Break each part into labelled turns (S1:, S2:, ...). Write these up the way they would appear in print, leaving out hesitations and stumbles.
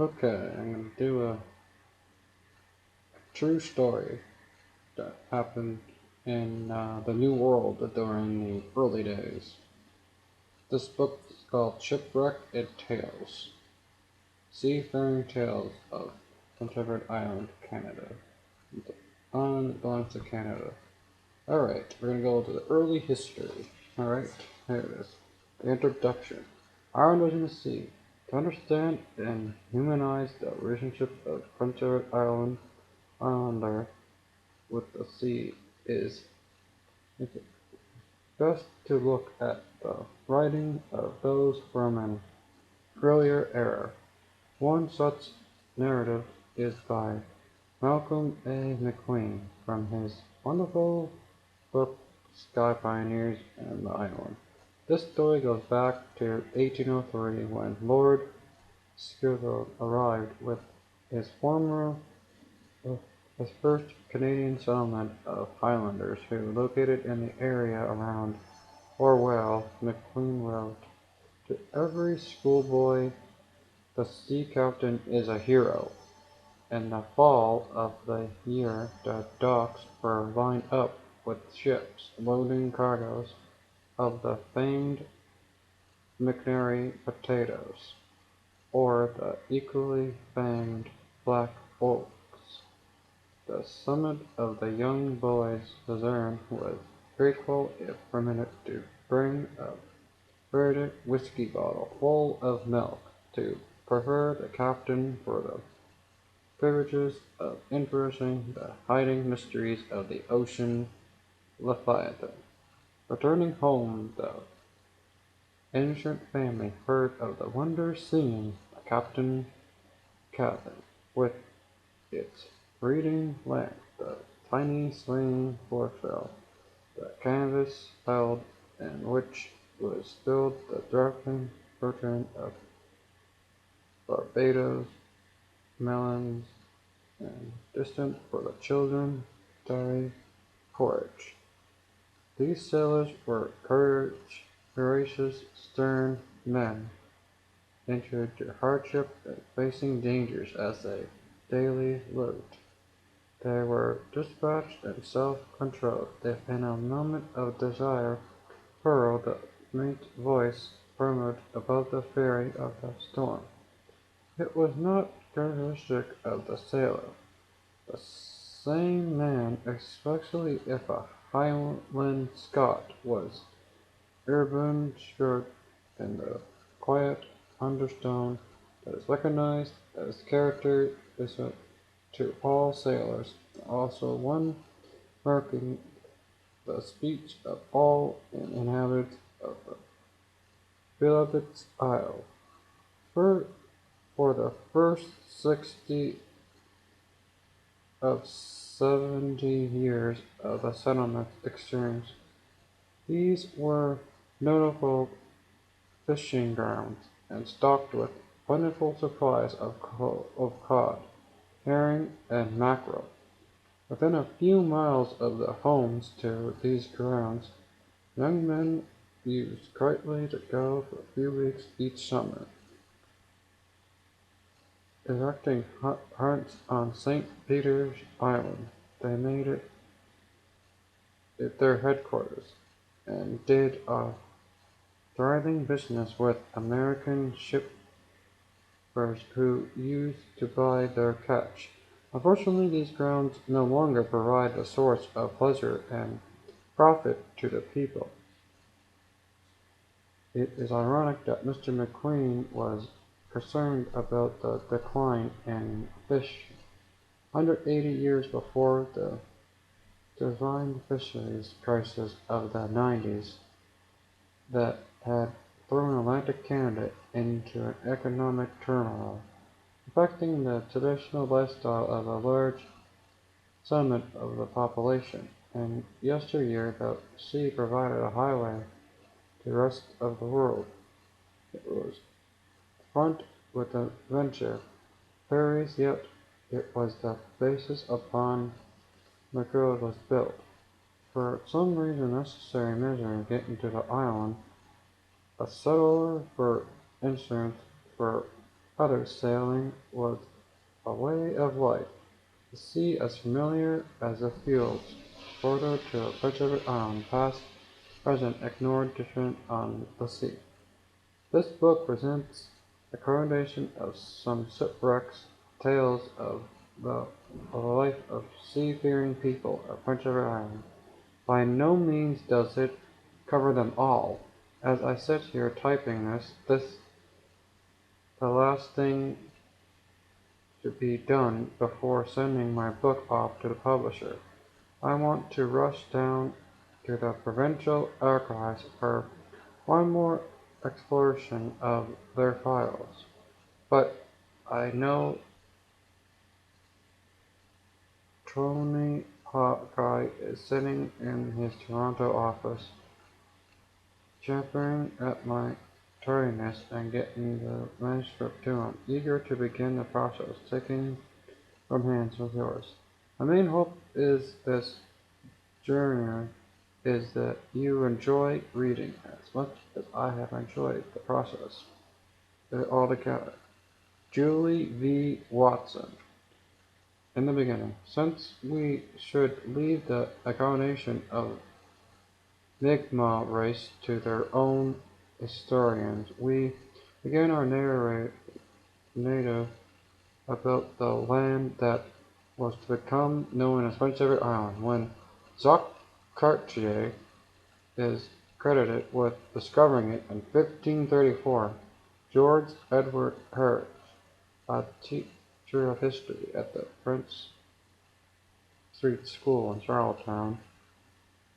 S1: Okay, I'm gonna do a true story that happened in the New World during the early days. This book is called Shipwreck It Tales. Seafaring Tales of Prince Edward Island, Canada. The island belongs to Canada. Alright, we're gonna go to the early history. Alright, here it is. The introduction. Ireland was in the sea. To understand and humanize the relationship of Prince Edward Island Islander with the sea is best to look at the writing of those from an earlier era. One such narrative is by Malcolm A. McLean from his wonderful book Sky Pioneers and the Island. This story goes back to 1803 when Lord Scarsdale arrived with his former his first Canadian settlement of Highlanders who located in the area around Orwell. McLean wrote, "To every schoolboy the sea captain is a hero." In the fall of the year the docks were lined up with ships loading cargoes of the famed McNary potatoes, or the equally famed black oaks. The summit of the young boy's luzerne was grateful if permitted to bring a verdict whiskey bottle full of milk to prefer the captain for the privileges of interesting the hiding mysteries of the ocean Leviathan. Returning home, the ancient family heard of the wonders seen by Captain cabin, with its reading lamp, the tiny swinging foresail, the canvas held in which was filled the drunken version of Barbados melons, and distant for the children dairy porridge. These sailors were courageous, stern men, entered to hardship and facing dangers as they daily lived. They were dispatched and self-controlled. If in a moment of desire Pearl, the mate's voice, murmured above the fury of the storm, it was not characteristic of the sailor. The same man, especially if a Highland Scot, was urban-short in the quiet undertone that is recognized as characteristic to all sailors, also one marking the speech of all inhabitants of the beloved isle. For, for the first 60 of 70 years of the settlement's experience, these were notable fishing grounds and stocked with plentiful supplies of cod, herring, and mackerel. Within a few miles of the homes to these grounds, young men used greatly to go for a few weeks each summer, erecting hunts on St. Peter's Island. They made it their headquarters, and did a thriving business with American shippers who used to buy their catch. Unfortunately, these grounds no longer provide a source of pleasure and profit to the people. It is ironic that Mr. McLean was concerned about the decline in fishing 180 years before the divine fisheries crisis of the 90s that had thrown Atlantic Canada into an economic turmoil, affecting the traditional lifestyle of a large segment of the population. In yesteryear, the sea provided a highway to the rest of the world. It was fraught with adventure, ferries, yet it was the basis upon which the road was built. For some reason necessary measure getting to the island, a settler, for instance, for others sailing was a way of life, the sea as familiar as the fields, bordered to a Pacific island, past, present, ignored, different on the sea. This book presents a coronation of some shipwrecks, tales of the life of seafaring people of Prince Edward Island. By no means does it cover them all. As I sit here typing this the last thing to be done before sending my book off to the publisher. I want to rush down to the provincial archives for one more exploration of their files. But I know Tony Hawkeye is sitting in his Toronto office, champering at my tardiness and getting the manuscript to him, eager to begin the process, taking from hands with yours. My main hope is this journey is that you enjoy reading as much as I have enjoyed the process altogether. Julie V. Watson. In the beginning, since we should leave the accommodation of Mi'kmaq race to their own historians, we begin our narrative about the land that was to become known as Prince Edward Island, when Jacques Cartier is credited with discovering it in 1534. George Edward Hurst, a teacher of history at the Prince Street School in Charlottetown,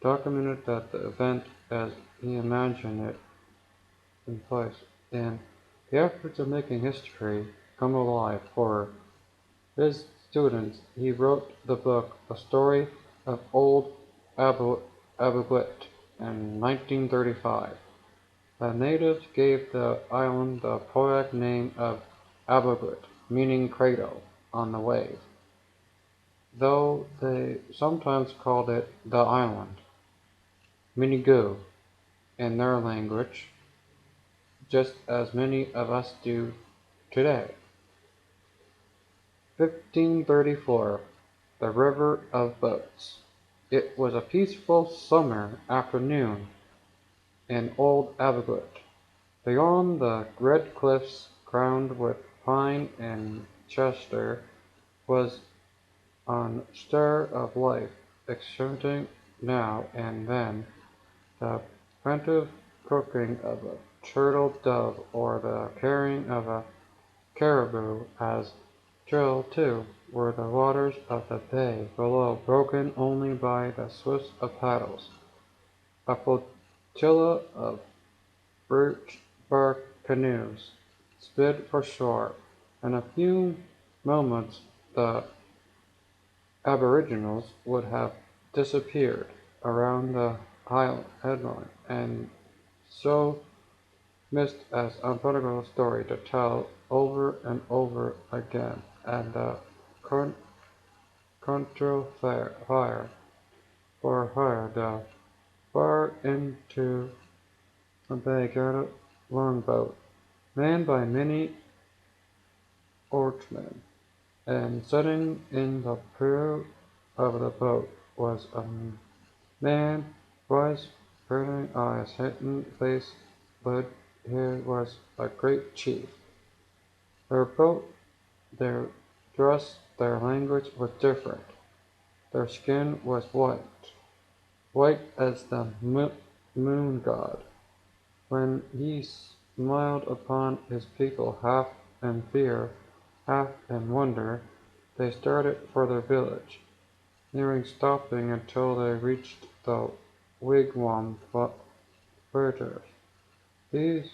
S1: documented that the event as he imagined it in place, and the efforts of making history come alive for his students. He wrote the book A Story of Old Abuquit in 1935. The natives gave the island the poetic name of Abuquit, meaning cradle on the wave, though they sometimes called it the island, Minigu, in their language, just as many of us do today. 1534. The River of Boats. It was a peaceful summer afternoon in old Abuquit. Beyond the red cliffs crowned with pine and Chester was an stir of life, exciting now and then the plaintive croaking of a turtle dove or the carrying of a caribou, as still, too, were the waters of the bay below, broken only by the swift of paddles. A flotilla of birch bark canoes sped for shore. In a few moments the aboriginals would have disappeared around the headland, and so missed as unforgettable story to tell over and over again, and the control fire for hire the far into a bay gathered longboat, manned by many oarsmen, and sitting in the prow of the boat was a man, wise, burning eyes, hidden face, but he was a great chief. Their boat, their dress, their language was different. Their skin was white, white as the moon god. When he smiled upon his people, half in fear, half in wonder, they started for their village, nearing stopping until they reached the wigwam quarters. These,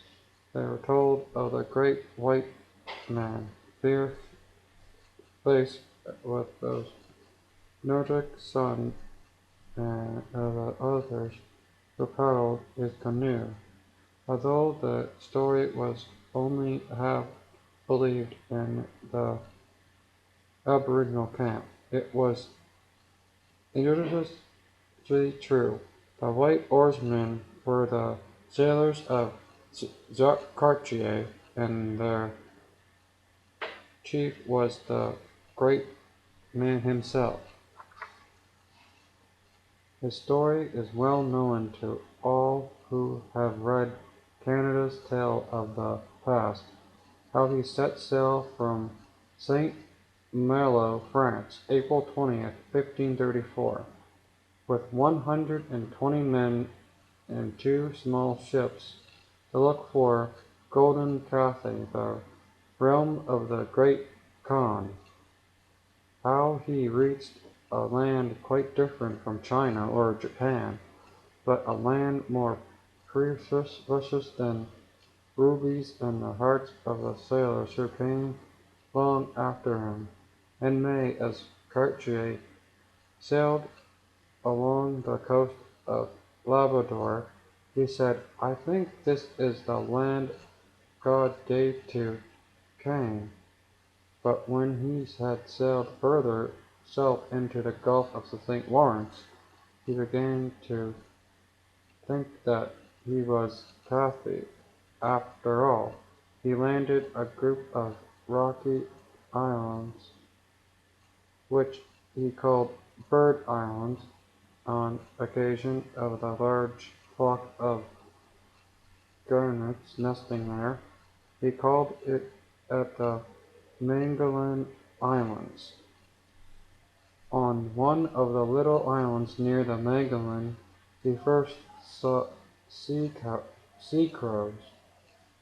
S1: they were told of the great white man, fierce face with those Nordic sun and the others who paddled his canoe. Although the story was only half believed in the Aboriginal camp, it was unanimously true. The white oarsmen were the sailors of Jacques Cartier, and their chief was the great man himself. His story is well known to all who have read Canada's Tale of the Past, how he set sail from St. Malo, France, April 20th, 1534, with 120 men and two small ships, to look for Golden Cathay, the realm of the Great Khan. How he reached a land quite different from China or Japan, but a land more precious than rubies in the hearts of the sailors who came long after him. In May, as Cartier sailed along the coast of Labrador, he said, "I think this is the land God gave to Cain." But when he had sailed further south into the Gulf of the St. Lawrence, he began to think that he was Cathay after all. He landed a group of rocky islands, which he called Bird Islands, on occasion of the large flock of gurnets nesting there. He called it at the Magdalen Islands. On one of the little islands near the Magdalen, he first saw sea crows,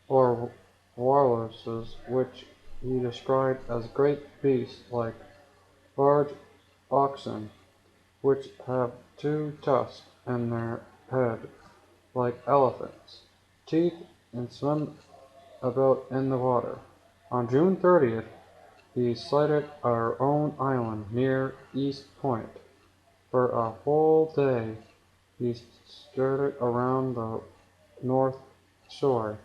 S1: or walruses, which he described as great beasts like large oxen, which have two tusks in their head like elephants' teeth and swim about in the water. On June 30th, he sighted our own island near East Point. For a whole day he skirted around the north shore,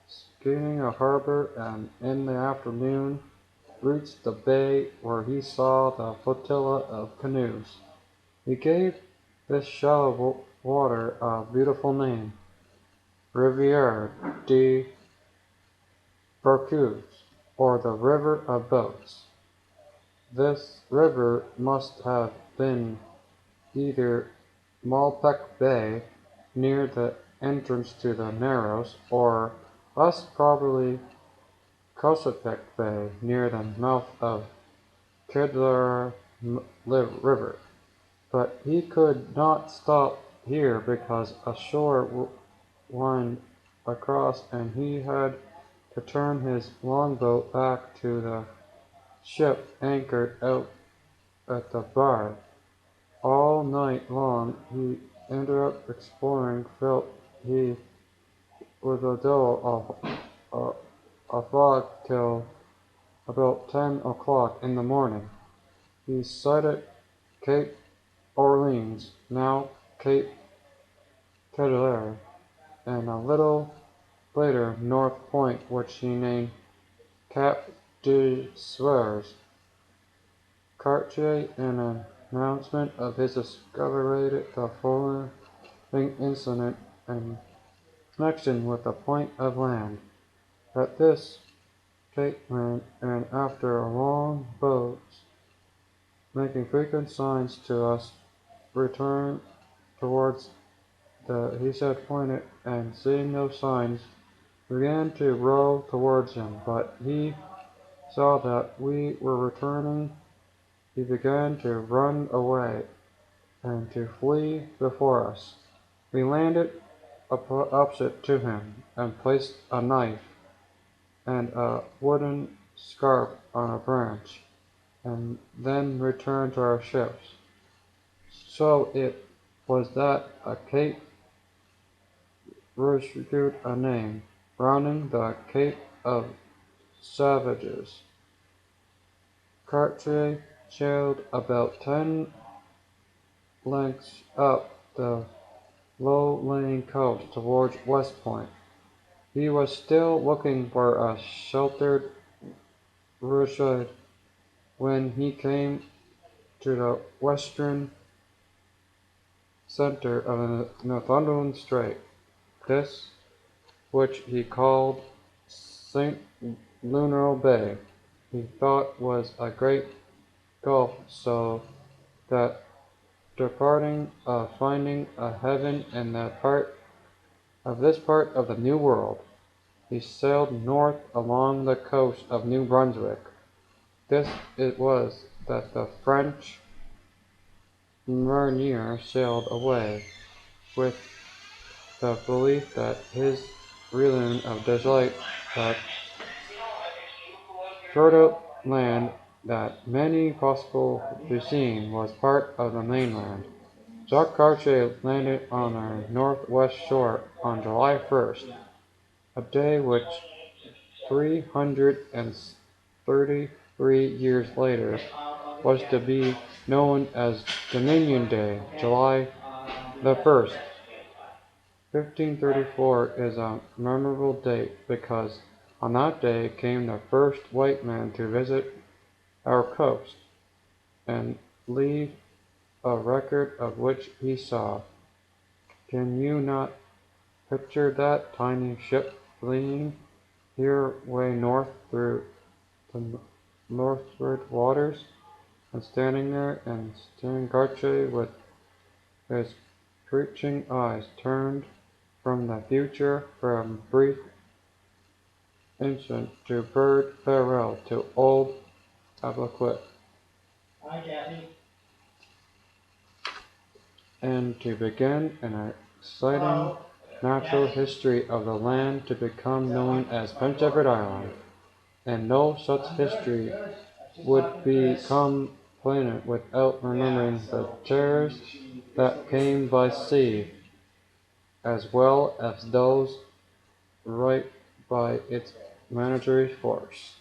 S1: scanning a harbor, and in the afternoon reached the bay where he saw the flotilla of canoes. He gave this shallow water a beautiful name, Riviere de Barcus, or the River of Boats. This river must have been either Malpec Bay, near the entrance to the Narrows, or less probably Cossapeq Bay, near the mouth of Kedlar River. But he could not stop here because a shore wind across, and he had to turn his longboat back to the ship anchored out at the bar. All night long he ended up exploring, felt he was a dull a fog till about 10 o'clock in the morning. He sighted Cape Orleans, now Cape Codelaire, and a little later North Point, which he named Cap de Suez. Cartier, in an announcement of his discovery, the following incident in connection with the point of land. At this, Caitlin, and after a long boat, making frequent signs to us, returned towards the he said pointed, and seeing no signs, began to row towards him. But he saw that we were returning. He began to run away and to flee before us. We landed opposite to him, and placed a knife and a wooden scarf on a branch, and then returned to our ships. So it was that a Cape rescued a name, rounding the Cape of Savages. Cartier sailed about 10 lengths up the low-lying coast towards West Point. He was still looking for a sheltered roadside when he came to the western center of Northumberland Strait. This, which he called St. Lunar Bay, he thought was a great gulf, so that departing finding a heaven in that part of this part of the New World, he sailed north along the coast of New Brunswick. This it was that the French mariner sailed away, with the belief that his island of delight, that fertile land that many possible to be seen, was part of the mainland. Jacques Cartier landed on our northwest shore on July 1st, a day which 333 years later was to be known as Dominion Day, July the 1st. 1534 is a memorable date because on that day came the first white man to visit our coast and leave a record of which he saw. Can you not picture that tiny ship fleeing here way north through the northward waters, and standing there and staring Cartier with his preaching eyes turned from the future, from brief instant to bird farewell to old Abercliff, and to begin an exciting natural history of the land to become known as Prince Edward Island. And no such history would become planet without remembering the terrors that came by sea, as well as those right by its military force.